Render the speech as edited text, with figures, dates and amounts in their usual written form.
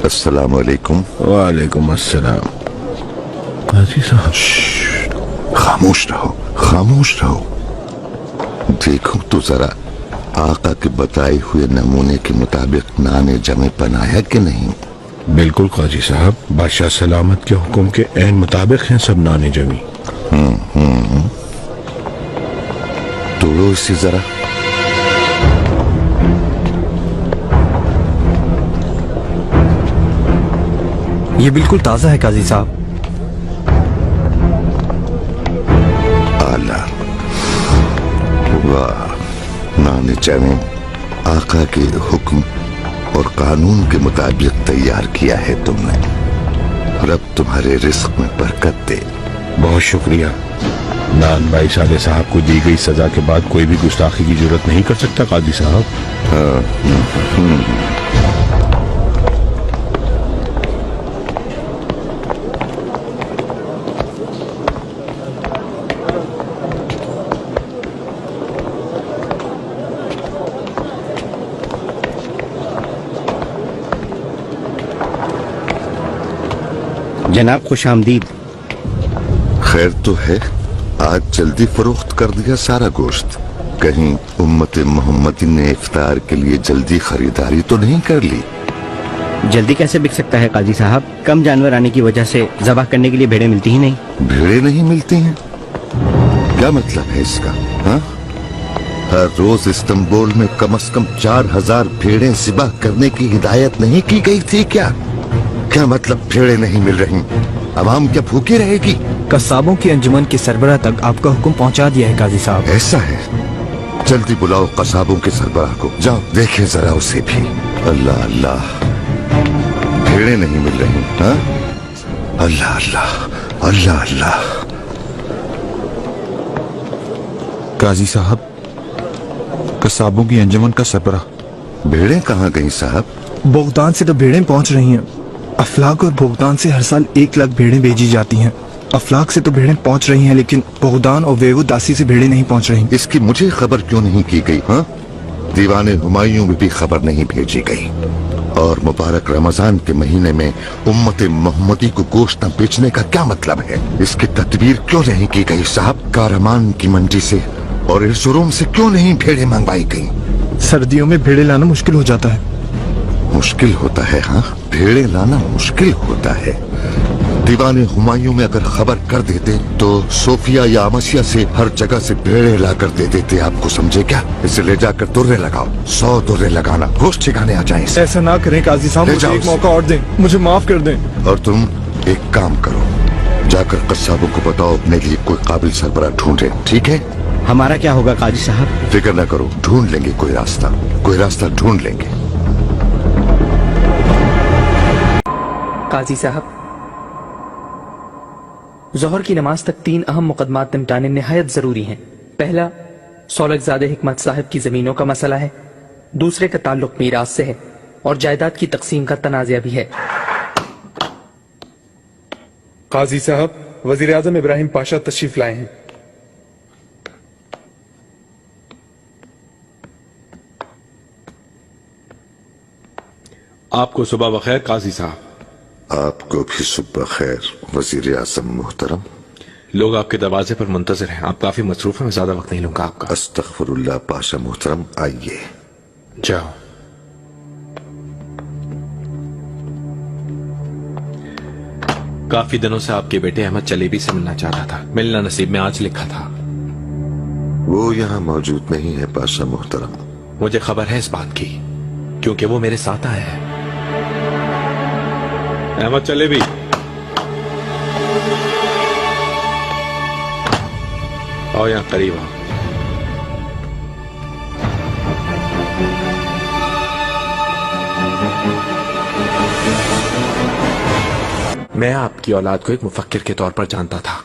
अस्सलाम वालेकुम। वालेकुम अस्सलाम। काजी साहब खामोश रहो, खामोश रहो। देखो तो जरा आका के बताए हुए नमूने के मुताबिक नाने जमे पनाया कि नहीं। बिल्कुल काजी साहब, बादशाह सलामत के हुक्म के ऐन मुताबिक हैं सब नाने जमी। तोड़ो इसे जरा। ये बिल्कुल ताज़ा है काजी साहब। आला, वाह, नाने जमे आका के हुक्म और कानून के मुताबिक तैयार किया है तुमने। रब तुम्हारे रिस्क में बरकत दे। बहुत शुक्रिया। नान भाई साले साहब को दी गई सजा के बाद कोई भी गुस्ताखी की जरूरत नहीं कर सकता काजी साहब। जनाब खुश आमदीद। खैर तो है, आज जल्दी फरोख्त कर दिया सारा गोश्त। कहीं उम्मत मोहम्मदी ने इफ्तार के लिए जल्दी खरीदारी तो नहीं कर ली। जल्दी कैसे बिक सकता है काजी साहब? कम जानवर आने की वजह से ज़बह करने के लिए भेड़ें मिलती ही नहीं। भेड़ें नहीं मिलती हैं? क्या मतलब है इसका? हाँ, हर रोज इस्तांबुल में कम से कम 4000 भेड़ें ज़िबह करने की हिदायत नहीं की गई थी क्या? क्या मतलब भेड़ें नहीं मिल रही? अवाम क्या भूखी रहेगी? कस्साबों की अंजुमन के सरबराह तक आपका हुक्म पहुंचा दिया है काजी साहब। ऐसा है, जल्दी बुलाओ कसाबों के सरबराह को। जाओ देखे जरा उसे भी। अल्लाह अल्लाह, भेड़ें नहीं मिल रही। हाँ, अल्लाह अल्लाह अल्लाह अल्लाह। काजी साहब, कसाबों की अंजुमन का सरबराह। भेड़ें कहाँ गई साहब? बोगदान से तो भेड़ें पहुंच रही हैं। अफलाक और बोगदान से हर साल 1 लाख भेड़ें भेजी जाती हैं। अफलाक से तो भेड़ें पहुंच रही हैं, लेकिन बोगदान और वेवुदासी से भेड़ें नहीं पहुंच रही। इसकी मुझे खबर क्यों नहीं की गई? हाँ, दीवाने हुमायूं में भी खबर नहीं भेजी गई। और मुबारक रमजान के महीने में उम्मत मोहम्मदी को गोश्त न बेचने का क्या मतलब है? इसकी तदबीर क्यों नहीं की गई साहब? कारमान की मंडी से और इरजुरुम से क्यों नहीं भेड़ें मंगवाई गई? सर्दियों में भेड़ें लाना मुश्किल हो जाता है। मुश्किल होता है? हाँ, भेड़ें लाना मुश्किल होता है। दीवाने हुमायूं में अगर खबर कर देते तो सोफिया या अमसिया से हर जगह से भेड़ें ला कर दे देते। आपको समझे क्या? इसे ले जाकर दुर्रे लगाओ, 100 दुर्रे लगाना, होश ठिकाने आ जाए। ऐसा ना करें काजी साहब, मुझे एक मौका और दें, मुझे माफ कर दें। और तुम एक काम करो, जाकर कस्साबों को बताओ अपने लिए कोई काबिल सरबराह ढूंढे। ठीक है? हमारा क्या होगा काजी साहब? फिक्र न करो, ढूंढ लेंगे कोई रास्ता ढूंढ लेंगे। काजी साहब, ज़ोहर की नमाज तक 3 अहम मुकदमात निपटाने निहायत ज़रूरी हैं। पहला, सौलखज़ादे हिकमत साहब की ज़मीनों का मसला है। दूसरे का ताल्लुक मीरास से है और जायदाद की तकसीम का तनाज़ा भी है। काजी साहब, वज़ीर आज़म इब्राहिम पाशा तशरीफ लाए हैं। आपको सुबह बखैर काजी साहब। आपको भी सुबह खैर वजीर आज़म मोहतरम। लोग आपके दरवाजे पर मुंतजर हैं। आप काफी मसरूफ हैं, मैं ज्यादा वक्त नहीं लूंगा आपका। अस्तगफिरुल्लाह पाशा मोहतरम, आइए। जाओ। काफी दिनों से आपके बेटे अहमद चलेबी से मिलना चाहता था। मिलना नसीब में आज लिखा था। वो यहाँ मौजूद नहीं है पाशा मोहतरम। मुझे खबर है इस बात की, क्योंकि वो मेरे साथ आया है। अहमद चलेबी, आओ यहाँ करीब आओ। मैं आपकी औलाद को एक मुफक्किर के तौर पर जानता था।